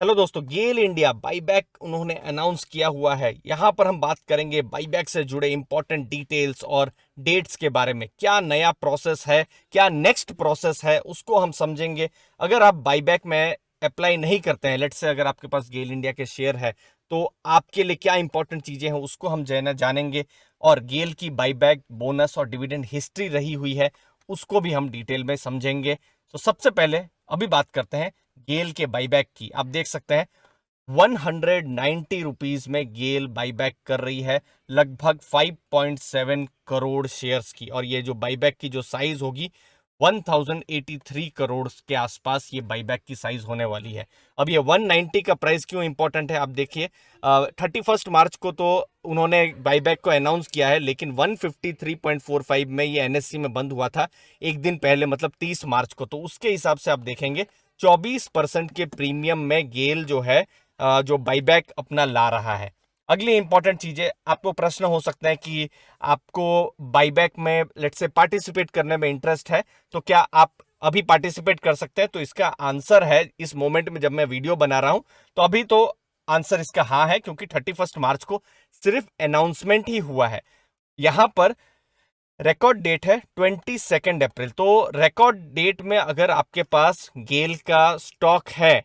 Hello दोस्तों, गेल India buyback उन्होंने announce किया हुआ है। यहाँ पर हम बात करेंगे बाईबैक से जुड़े इंपॉर्टेंट डिटेल्स और डेट्स के बारे में। क्या नया प्रोसेस है, क्या नेक्स्ट प्रोसेस है, उसको हम समझेंगे। अगर आप बाईबैक में अप्लाई नहीं करते हैं, लेट्स से अगर आपके पास गेल इंडिया के शेयर है, तो आपके लिए क्या इंपॉर्टेंट चीजें हैं उसको हम जानेंगे। और गेल की बाईबैक बोनस और डिविडेंड हिस्ट्री रही हुई है, उसको भी हम डिटेल में समझेंगे। तो सबसे पहले अभी बात करते हैं गेल के बाईबैक की। आप देख सकते हैं 190 रुपीज में गेल बाईबैक कर रही है लगभग 5.7 करोड़ शेयर्स की। और ये जो बाईबैक की जो साइज होगी 1083 करोड़ के आसपास ये बाईबैक की साइज होने वाली है। अब ये 190 का प्राइस क्यों इंपॉर्टेंट है, आप देखिए। 31 मार्च को तो उन्होंने बाईबैक को अनाउंस किया है, लेकिन 153.45 में ये एनएससी में बंद हुआ था एक दिन पहले, मतलब 30 मार्च को। तो उसके हिसाब से आप देखेंगे 24% के प्रीमियम में गेल जो है जो बाईबैक अपना ला रहा है। अगली इंपॉर्टेंट चीजें, आपको प्रश्न हो सकता है कि आपको बाईबैक में लेट्स से पार्टिसिपेट करने में इंटरेस्ट है, तो क्या आप अभी पार्टिसिपेट कर सकते हैं? तो इसका आंसर है, इस मोमेंट में जब मैं वीडियो बना रहा हूं तो अभी तो आंसर इसका हाँ है, क्योंकि 31 मार्च को सिर्फ अनाउंसमेंट ही हुआ है। यहां पर रिकॉर्ड डेट है 22 अप्रैल। तो रिकॉर्ड डेट में अगर आपके पास गेल का स्टॉक है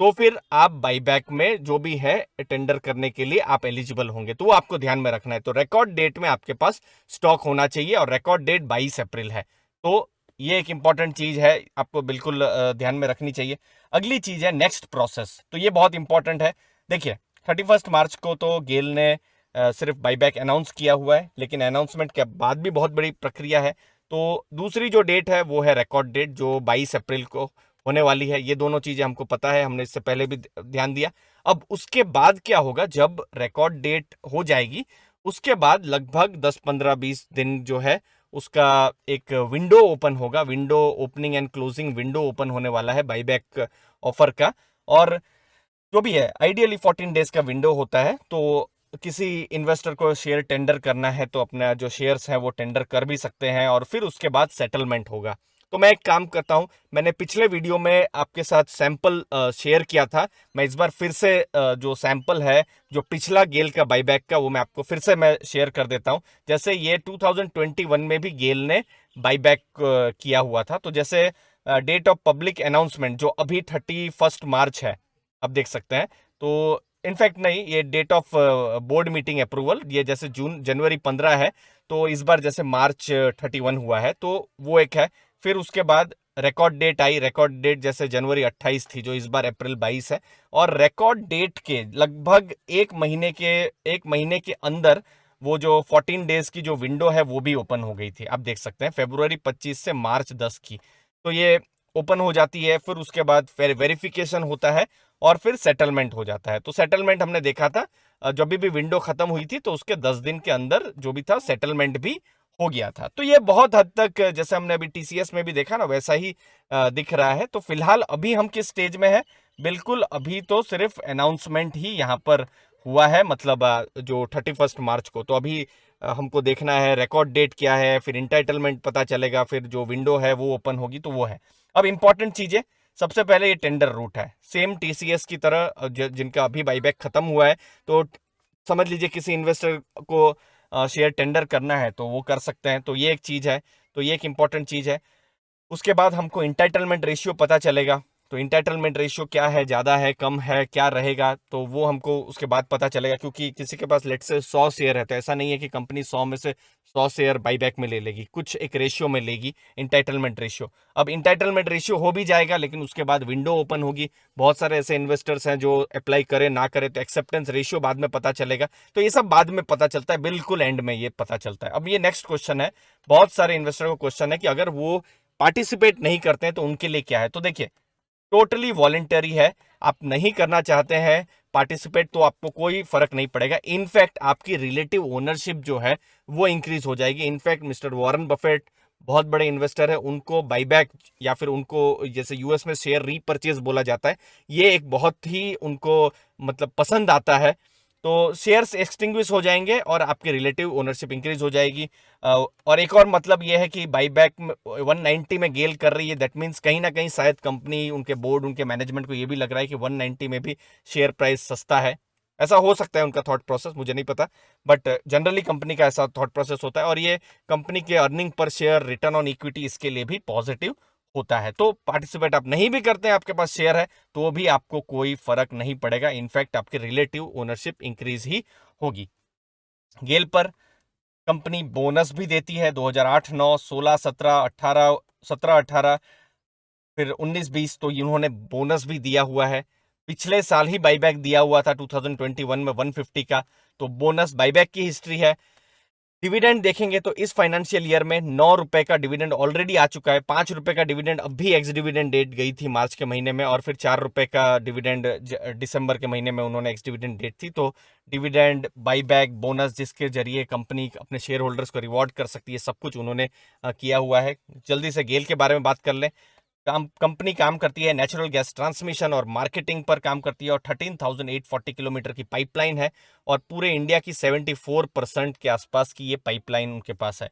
तो फिर आप बाईबैक में जो भी है टेंडर करने के लिए आप एलिजिबल होंगे। तो वो आपको ध्यान में रखना है। तो रिकॉर्ड डेट में आपके पास स्टॉक होना चाहिए और रिकॉर्ड डेट 22 अप्रैल है। तो ये एक इंपॉर्टेंट चीज है, आपको बिल्कुल ध्यान में रखनी चाहिए। अगली चीज है नेक्स्ट प्रोसेस। तो ये बहुत इंपॉर्टेंट है। देखिए, 31 मार्च को तो गेल ने सिर्फ बाईबैक अनाउंस किया हुआ है, लेकिन अनाउंसमेंट के बाद भी बहुत बड़ी प्रक्रिया है। तो दूसरी जो डेट है वो है रिकॉर्ड डेट, जो 22 अप्रैल को होने वाली है। ये दोनों चीजें हमको पता है, हमने इससे पहले भी ध्यान दिया। अब उसके बाद क्या होगा, जब रिकॉर्ड डेट हो जाएगी उसके बाद लगभग 10 15 20 दिन जो है उसका एक विंडो ओपन होगा। Window opening and closing window open होने वाला है बाईबैक ऑफर का। और जो भी है आइडियली 14 डेज का विंडो होता है। तो किसी इन्वेस्टर को शेयर टेंडर करना है तो अपना जो शेयर्स हैं वो टेंडर कर भी सकते हैं, और फिर उसके बाद सेटलमेंट होगा। तो मैं एक काम करता हूं, मैंने पिछले वीडियो में आपके साथ सैंपल शेयर किया था। मैं इस बार फिर से जो सैंपल है, जो पिछला गेल का बाईबैक का, वो मैं आपको फिर से मैं शेयर कर देता हूं। जैसे ये 2021 में भी गेल ने बाईबैक किया हुआ था। तो जैसे डेट ऑफ पब्लिक अनाउंसमेंट जो अभी 31 मार्च है, आप देख सकते हैं। तो इनफैक्ट नहीं, ये date of board meeting approval, ये जैसे जनवरी 15 है, तो इस बार जैसे मार्च 31 हुआ है, तो वो एक है। फिर उसके बाद रिकॉर्ड डेट आई। रिकॉर्ड डेट जैसे जनवरी 28 थी, जो इस बार अप्रैल 22 है। और रिकॉर्ड डेट के लगभग एक महीने के अंदर वो जो 14 डेज की जो विंडो है वो भी ओपन हो गई थी। आप देख सकते हैं फरवरी 25 से मार्च 10 की। तो ये ओपन हो जाती है, फिर उसके बाद फिर वेरिफिकेशन होता है और फिर सेटलमेंट हो जाता है। तो सेटलमेंट हमने देखा था, जब भी विंडो खत्म हुई थी तो उसके 10 दिन के अंदर जो भी था सेटलमेंट भी हो गया था। तो ये बहुत हद तक जैसे हमने अभी टीसीएस में भी देखा ना, वैसा ही दिख रहा है। तो फिलहाल अभी हम किस स्टेज में है, बिल्कुल अभी तो सिर्फ अनाउंसमेंट ही यहाँ पर हुआ है, मतलब जो 31 मार्च को। तो अभी हमको देखना है रिकॉर्ड डेट क्या है, फिर इंटाइटलमेंट पता चलेगा, फिर जो विंडो है वो ओपन होगी, तो वो है। अब इंपॉर्टेंट चीजें, सबसे पहले ये टेंडर रूट है सेम टीसीएस की तरह, जिनका अभी बाईबैक खत्म हुआ है। तो समझ लीजिए किसी इन्वेस्टर को शेयर टेंडर करना है तो वो कर सकते हैं। तो ये एक चीज है, तो ये एक इंपॉर्टेंट चीज है। उसके बाद हमको इंटाइटलमेंट रेशियो पता चलेगा। तो इंटाइटलमेंट रेशियो क्या है, ज़्यादा है, कम है, क्या रहेगा, तो वो हमको उसके बाद पता चलेगा। क्योंकि किसी के पास लेट से 100 शेयर है, तो ऐसा नहीं है कि कंपनी 100 में से 100 शेयर बाईबैक में ले लेगी, कुछ एक रेशियो में लेगी, इंटाइटलमेंट रेशियो। अब इंटाइटलमेंट रेशियो हो भी जाएगा, लेकिन उसके बाद विंडो ओपन होगी। बहुत सारे ऐसे इन्वेस्टर्स हैं जो अप्लाई करे ना करे, तो एक्सेप्टेंस रेशियो बाद में पता चलेगा। तो ये सब बाद में पता चलता है, बिल्कुल एंड में ये पता चलता है। अब ये नेक्स्ट क्वेश्चन है, बहुत सारे इन्वेस्टर को क्वेश्चन है कि अगर वो पार्टिसिपेट नहीं करते हैं तो उनके लिए क्या है। तो देखिए, टोटली वॉलेंटरी है। आप नहीं करना चाहते हैं पार्टिसिपेट तो आपको कोई फर्क नहीं पड़ेगा। इनफैक्ट आपकी रिलेटिव ओनरशिप जो है वो इंक्रीज हो जाएगी। इनफैक्ट मिस्टर वॉरेन बफेट बहुत बड़े इन्वेस्टर है, उनको बाईबैक या फिर उनको जैसे यूएस में शेयर रीपरचेज बोला जाता है, ये एक बहुत ही उनको मतलब पसंद आता है। तो शेयर्स एक्सटिंग्विश हो जाएंगे और आपकी रिलेटिव ओनरशिप इंक्रीज हो जाएगी। और एक और मतलब यह है कि बाईबैक में 190 में गेल कर रही है, दैट मीन्स कहीं ना कहीं शायद कंपनी, उनके बोर्ड, उनके मैनेजमेंट को ये भी लग रहा है कि 190 में भी शेयर प्राइस सस्ता है। ऐसा हो सकता है उनका थॉट प्रोसेस, मुझे नहीं पता, बट जनरली कंपनी का ऐसा थॉट प्रोसेस होता है और ये कंपनी के earning per share, return on equity, इसके लिए भी पॉजिटिव होता है। तो पार्टिसिपेट आप नहीं भी करते हैं, आपके पास शेयर है, तो भी आपको कोई फर्क नहीं पड़ेगा, इनफैक्ट आपकी रिलेटिव ओनरशिप इंक्रीज ही होगी। गेल पर कंपनी बोनस भी देती है 2008, 9, 16, 17, 18, 17, 18, फिर 19, 20 तो इन्होंने बोनस भी दिया हुआ है। पिछले साल ही बाईबैक दिया हुआ था 2021 में 150 का, तो बोनस बाईबैक की हिस्ट्री है। डिविडेंड देखेंगे तो इस फाइनेंशियल ईयर में 9 रुपए का डिविडेंड ऑलरेडी आ चुका है। 5 रुपए का डिविडेंड अभी एक्स डिविडेंड डेट गई थी मार्च के महीने में, और फिर 4 रुपए का डिविडेंड दिसंबर के महीने में उन्होंने एक्स डिविडेंड डेट थी। तो डिविडेंड, बाईबैक, बोनस, जिसके जरिए कंपनी अपने शेयर होल्डर्स को रिवॉर्ड कर सकती है, सब कुछ उन्होंने किया हुआ है। जल्दी से गेल के बारे में बात कर लें। कंपनी काम करती है नेचुरल गैस ट्रांसमिशन और मार्केटिंग पर काम करती है, और 13,840 किलोमीटर की पाइपलाइन है, और पूरे इंडिया की 74% के आसपास की ये पाइपलाइन उनके पास है।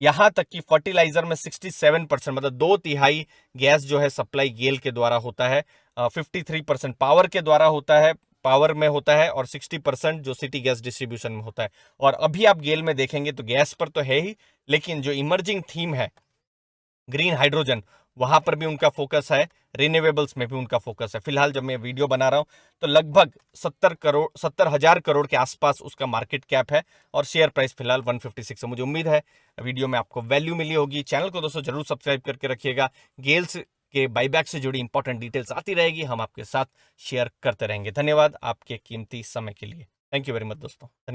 यहां तक कि फर्टिलाइजर में 67%, मतलब 2/3 गैस जो है सप्लाई गेल के द्वारा होता है। 53% पावर के द्वारा होता है, पावर में होता है, और 60% जो सिटी गैस डिस्ट्रीब्यूशन में होता है। और अभी आप गेल में देखेंगे तो गैस पर तो है ही, लेकिन जो इमर्जिंग थीम है ग्रीन हाइड्रोजन, वहां पर भी उनका फोकस है, रिन्यूएबल्स में भी उनका फोकस है। फिलहाल जब मैं वीडियो बना रहा हूं तो लगभग 70,000 करोड़ के आसपास उसका मार्केट कैप है, और शेयर प्राइस फिलहाल 156 है। मुझे उम्मीद है वीडियो में आपको वैल्यू मिली होगी। चैनल को दोस्तों जरूर सब्सक्राइब करके रखिएगा। गेल्स के बाईबैक से जुड़ी इंपॉर्टेंट डिटेल्स आती रहेगी, हम आपके साथ शेयर करते रहेंगे। धन्यवाद आपके कीमती समय के लिए। थैंक यू वेरी मच दोस्तों, धन्यवाद।